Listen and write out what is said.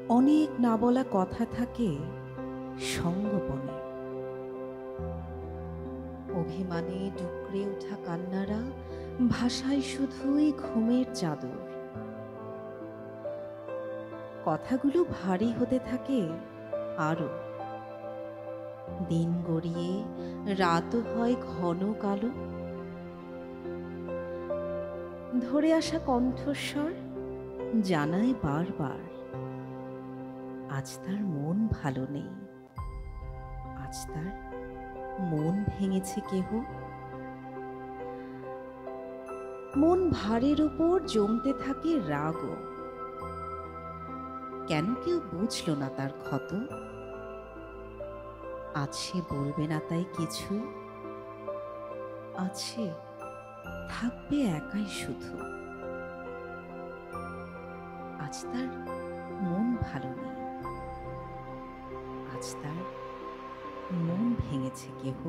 অনেক না বলা কথা থাকে সঙ্গোপনে। অভিমানে ডুকরে ওঠা কান্নারা ভাষায় শুধুই ঘুমের চাদর। কথাগুলো ভারী হতে থাকে আরো। দিন গড়িয়ে রাতও হয় ঘন কালো। ধরে আসা কণ্ঠস্বর জানায় বারবার, আজ তার মন ভালো নেই, আজ তার মন ভেঙেছে কেহ। মন ভারের উপর জমতে থাকে রাগও। কেন কেউ বুঝল না তার ক্ষত? আজ সে বলবে না তাই কিছুই, আছে থাকবে একাই শুধু। আজ তার মন ভালো নেই, আজ তার মন ভেঙেছে কেহ।